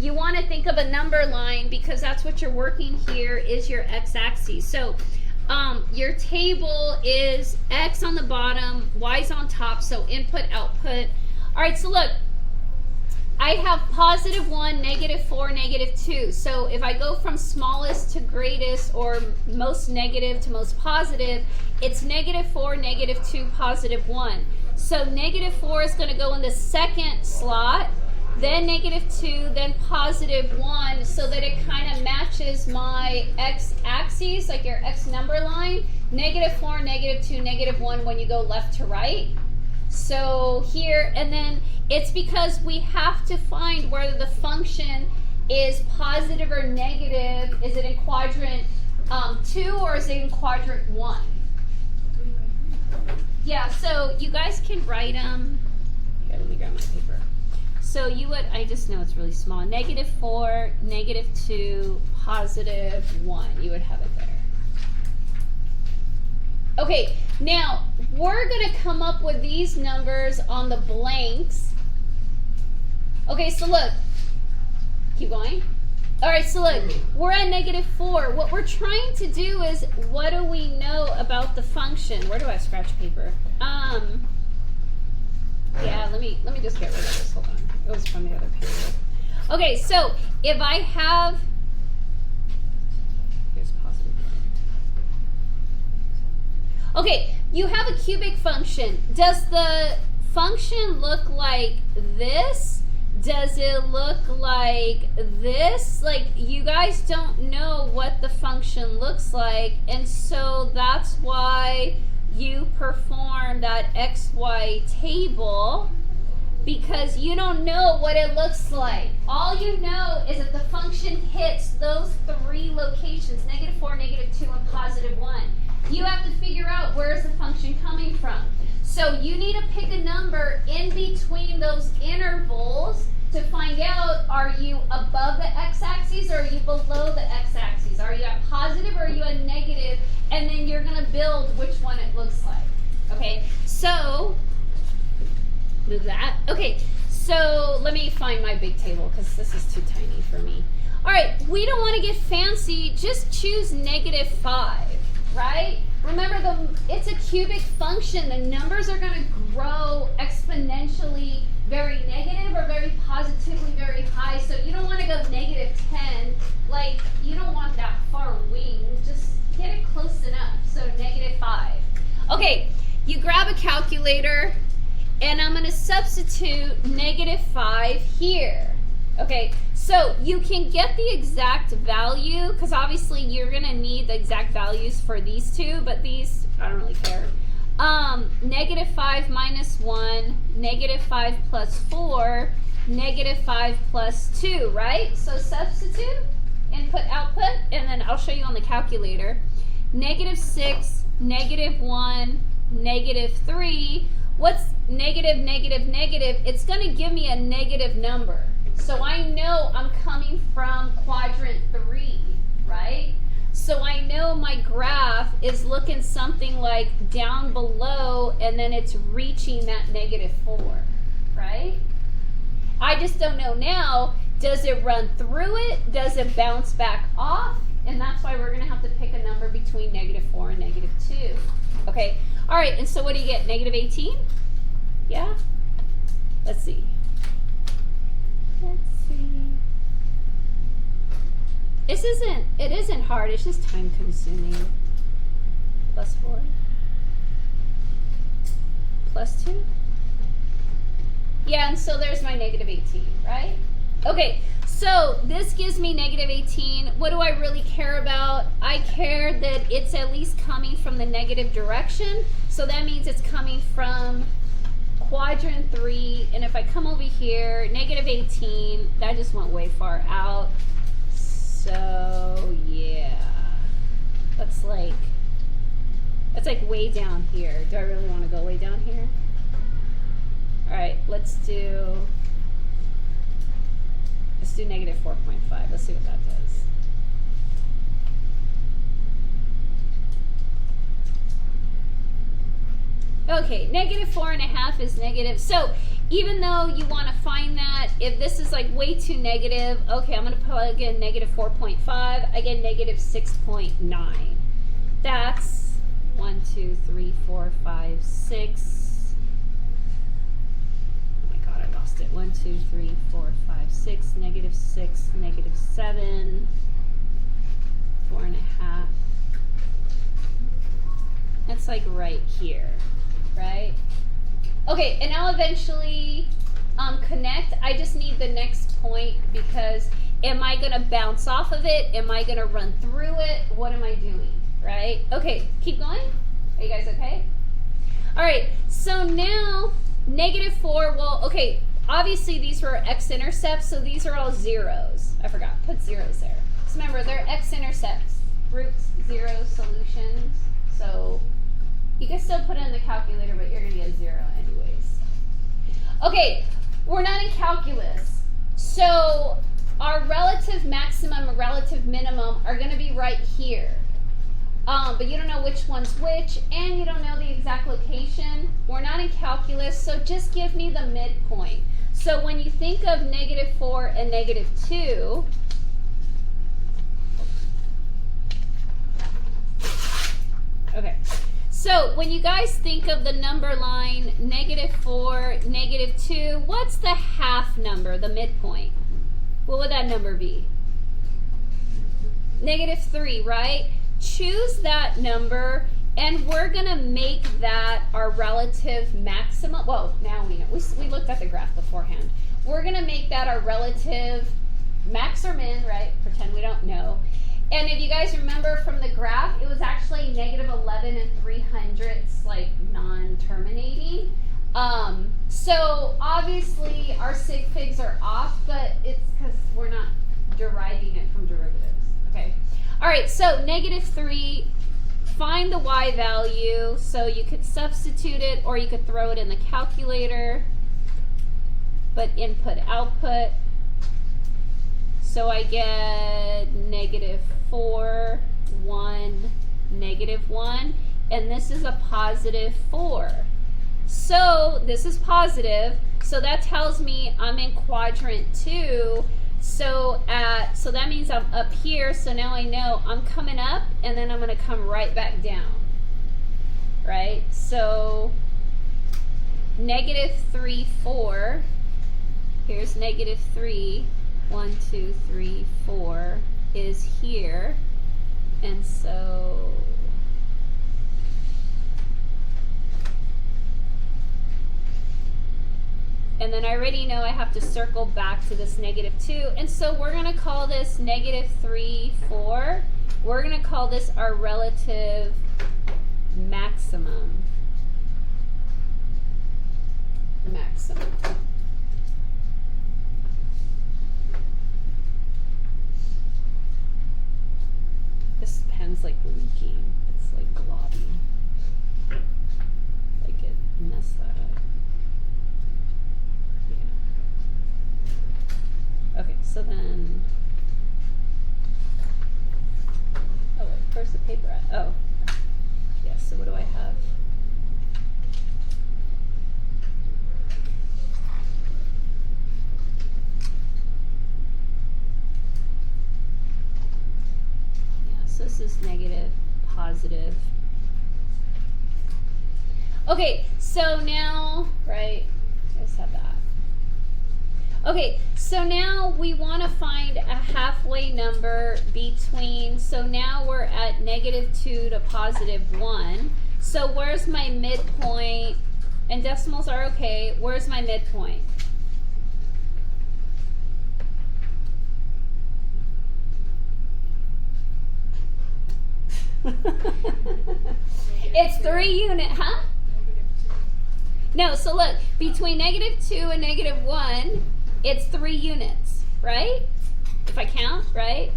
you want to think of a number line because that's what you're working here is your x-axis. So your table is x on the bottom, y's on top, so input, output. All right, so look, I have +1, -4, -2. So if I go from smallest to greatest or most negative to most positive, it's -4, -2, +1. So -4 is going to go in the second slot, then -2, then +1, so that it kind of matches my x-axis, like your x number line. -4, -2, -1 when you go left to right. So here, and then it's because we have to find whether the function is positive or negative. Is it in quadrant 2 or is it in quadrant 1? Yeah, so you guys can write them. Here, let me grab my paper. So you would, I just know it's really small, -4, -2, +1. You would have it there. Okay, now we're going to come up with these numbers on the blanks. Okay, so look, keep going. All right, so look, we're at -4. What we're trying to do is, what do we know about the function? Where do I have scratch paper? Yeah, let me just get rid of this. Hold on. It was from the other period. Okay, so if I have, here's positive 1. Okay, you have a cubic function. Does the function look like this? Does it look like this? Like, you guys don't know what the function looks like, and so that's why you perform that XY table, because you don't know what it looks like. All you know is that the function hits those 3 locations, -4, -2, and +1. You have to figure out where is the function coming from. So you need to pick a number in between those intervals to find out, are you above the x-axis or are you below the x-axis? Are you at positive or are you at negative? And then you're going to build which one it looks like. Okay, so move that. Okay, so let me find my big table because this is too tiny for me. All right, we don't want to get fancy. Just choose -5, right? Remember, it's a cubic function. The numbers are going to grow exponentially, very negative or very positively very high. So you don't want to go -10. Like, you don't want that far wing. Just get it close enough. So -5. Okay, you grab a calculator, and I'm going to substitute -5 here. Okay, so you can get the exact value, because obviously you're going to need the exact values for these two, but these, I don't really care. -5 minus 1, -5 plus 4, -5 plus 2, right? So substitute, input, output, and then I'll show you on the calculator. -6, -1, -3. What's negative, negative, negative? It's going to give me a negative number. So I know I'm coming from quadrant 3, right? So I know my graph is looking something like down below, and then it's reaching that -4, right? I just don't know now, does it run through it? Does it bounce back off? And that's why we're going to have to pick a number between -4 and -2. Okay, all right, and so what do you get, -18? Yeah? Let's see. It isn't hard, it's just time consuming. +4. +2. Yeah, and so there's my -18, right? Okay, so this gives me -18. What do I really care about? I care that it's at least coming from the negative direction. So that means it's coming from quadrant 3, and if I come over here, -18, that just went way far out. So yeah, that's like way down here. Do I really want to go way down here? All right, let's do -4.5. Let's see what that does. Okay, -4.5 is negative. So even though you want to find that, if this is like way too negative, okay, I'm going to plug in negative 4.5, I get negative 6.9. That's 1, 2, 3, 4, 5, 6. Oh my God, I lost it. 1, 2, 3, 4, 5, 6, negative 6, negative 7, 4.5. That's like right here, right? Okay, and now eventually connect. I just need the next point because am I going to bounce off of it? Am I going to run through it? What am I doing, right? Okay, keep going. Are you guys okay? All right, so now negative 4, well, okay, obviously these were x-intercepts, so these are all zeros. I forgot, put zeros there. So remember, they're x-intercepts, roots, zeros, solutions, so you can still put it in the calculator, but you're going to get 0 anyways. Okay, we're not in calculus. So our relative maximum and relative minimum are going to be right here. But you don't know which one's which, and you don't know the exact location. We're not in calculus, so just give me the midpoint. So when you think of negative 4 and negative 2, okay. So when you guys think of the number line, negative 4, negative 2, what's the half number, the midpoint? What would that number be? Negative 3, right? Choose that number, and we're going to make that our relative maximum. Well, now we know. We looked at the graph beforehand. We're going to make that our relative max or min, right? Pretend we don't know. And if you guys remember from the graph, it was actually negative 11 and 300ths, like non-terminating. So obviously our sig figs are off, but it's because we're not deriving it from derivatives. Okay. All right, so negative 3, find the y value. So you could substitute it or you could throw it in the calculator, but input, output. So I get negative 4, 1, negative 1, and this is a positive 4. So this is positive, so that tells me I'm in quadrant 2. So that means I'm up here, so now I know I'm coming up, and then I'm going to come right back down, right? So negative 3, 4, here's negative 3, 1, 2, 3, 4 is here, and so and then I already know I have to circle back to this negative 2, and so we're going to call this negative 3, 4. We're going to call this our relative maximum. This pen's like leaking. It's like globby. Like it messed that up. Yeah. Okay, so then. Oh, wait, where's the paper at? Oh. Yes, so what do I have? So this is negative, positive. Okay, so now, right, let's have that. Okay, so now we want to find a halfway number between, so now we're at negative 2 to positive 1. So where's my midpoint? And decimals are okay. Where's my midpoint? It's 3 unit, huh? No, so look, between negative 2 and negative 1, it's 3 units, right? If I count, right?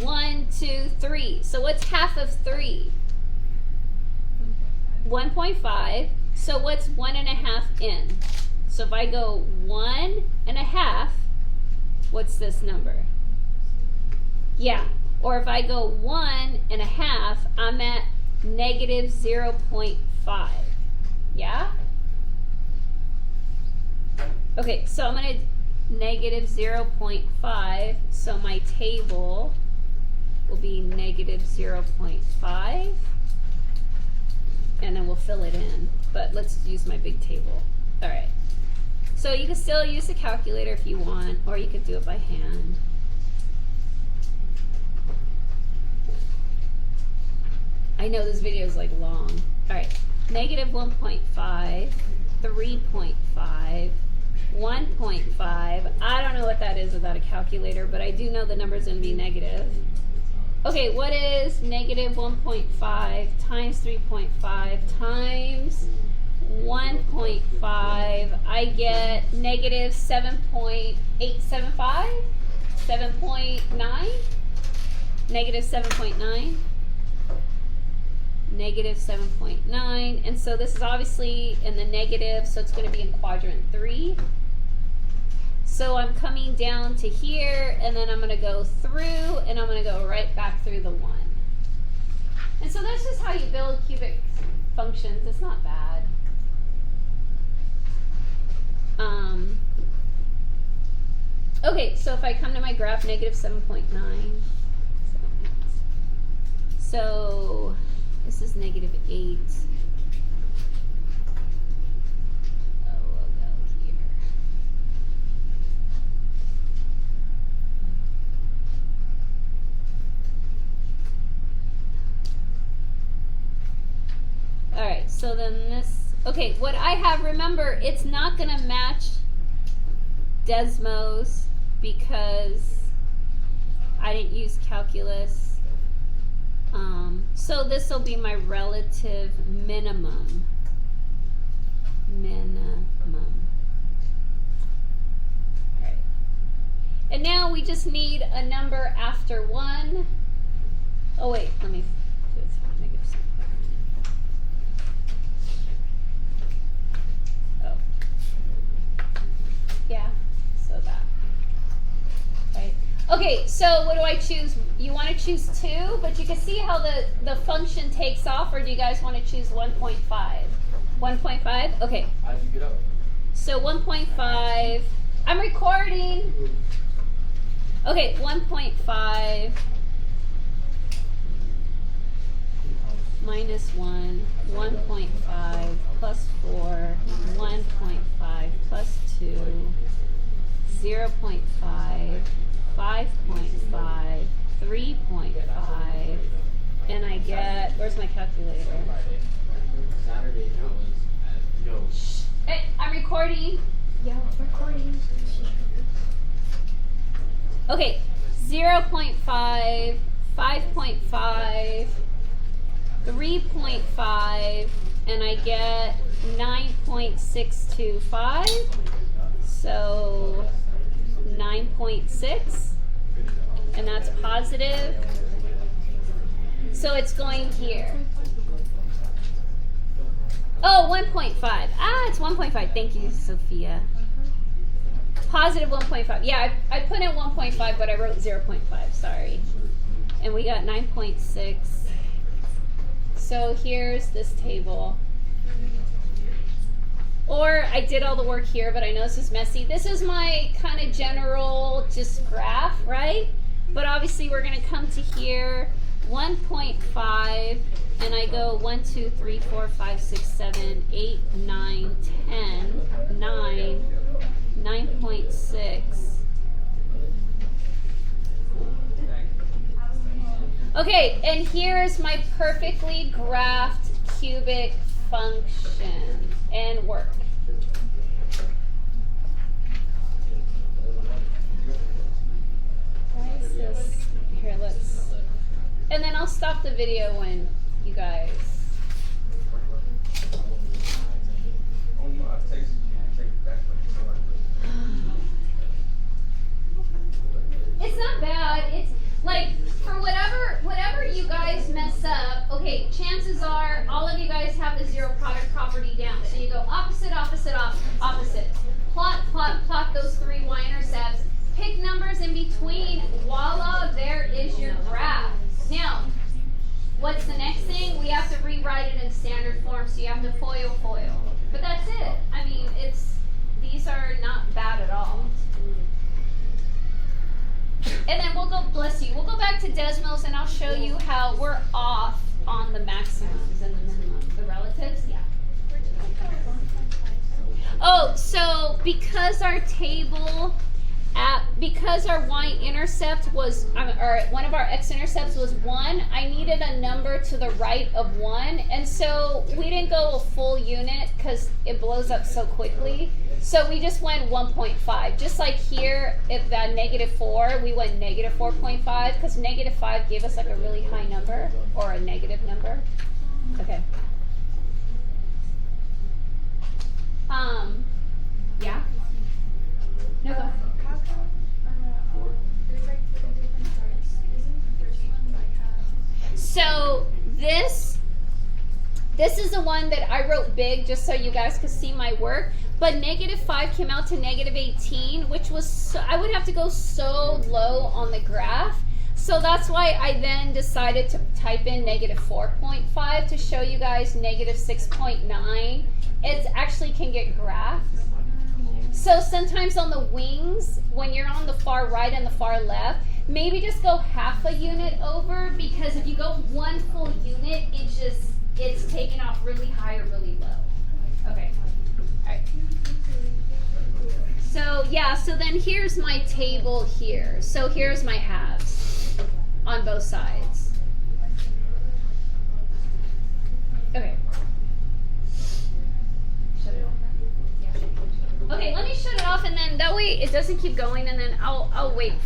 1, 2, 3. So what's half of 3? 1.5. So what's 1.5 in? So if I go 1.5, what's this number? Yeah. Or if I go 1.5, I'm at negative 0.5. Yeah? Okay, so I'm going to negative 0.5. So my table will be negative 0.5. And then we'll fill it in. But let's use my big table. All right. So you can still use the calculator if you want, or you could do it by hand. I know this video is like long. All right. Negative 1.5, 3.5, 1.5. I don't know what that is without a calculator, but I do know the number is going to be negative. Okay, what is negative 1.5 times 3.5 times 1.5? I get negative 7.875? 7.9? Negative 7.9? Negative 7.9. And so this is obviously in the negative, so it's going to be in quadrant 3. So I'm coming down to here, and then I'm going to go through, and I'm going to go right back through the 1. And so this is how you build cubic functions. It's not bad. Okay, so if I come to my graph, negative 7.9. So this is negative 8. Alright, so then this, okay, what I have, remember, it's not going to match Desmos because I didn't use calculus. So this will be my relative minimum. Alright. And now we just need a number after 1. Oh wait, let me do this. Negative 7. Oh. Yeah, so that. Right. Okay, so what do I choose? You want to choose 2, but you can see how the function takes off, or do you guys want to choose 1.5? 1.5? Okay. How'd you get up? So 1.5. I'm recording. Okay, 1.5 minus 1, 1.5 plus 4, 1.5 plus 2, 0.5, 5.5, 3.5, and I get, where's my calculator? Saturday I was at Yo. Shh. Hey, I'm recording. Yeah, recording. Okay, 0.5, 5.5, 3.5, and I get 9.625, so 9.6, and that's positive, so it's going here. Oh, 1.5. Ah, it's 1.5. Thank you, Sophia. Positive 1.5. Yeah, I put in 1.5, but I wrote 0.5. Sorry. And we got 9.6. So here's this table. Or I did all the work here, but I know this is messy. This is my kind of general just graph, right? But obviously we're going to come to here, 1.5, and I go 1, 2, 3, 4, 5, 6, 7, 8, 9, 10, 9, 9.6. Okay, and here's my perfectly graphed cubic function and work. Why is this? Here, let's... And then I'll stop the video when you guys... It's not bad. It's like, for whatever you guys mess up, okay, chances are all of you guys have the zero product property down. So you go opposite, opposite, opposite. Plot those 3 y-intercepts. Pick numbers in between. Voila, there is your graph. Now, what's the next thing? We have to rewrite it in standard form, so you have to FOIL. But that's it. I mean, these are not And then we'll go, bless you, we'll go back to decimals and I'll show you how we're off on the maximums and the minimums, the relatives, yeah. Oh, so because our table, because our y-intercept was, or one of our x-intercepts was 1, I needed a number to the right of 1. And so we didn't go a full unit because it blows up so quickly. So we just went 1.5. Just like here, if that -4, we went -4.5 because -5 gave us like a really high number or a negative number. Okay. Yeah? No, go. How come there's like 3 different parts? Isn't the first one like have So this is the one that I wrote big just so you guys could see my work. But -5 came out to -18, which was so, I would have to go so low on the graph. So that's why I then decided to type in -4.5 to show you guys -6.9. It actually can get graphed. So sometimes on the wings, when you're on the far right and the far left, maybe just go half a unit over, because if you go 1 full unit, it's taken off really high or really low. Okay. All right. So yeah, so then here's my table here. So here's my halves on both sides. Okay. Shut it off. Okay, let me shut it off, and then that way it doesn't keep going, and then I'll wait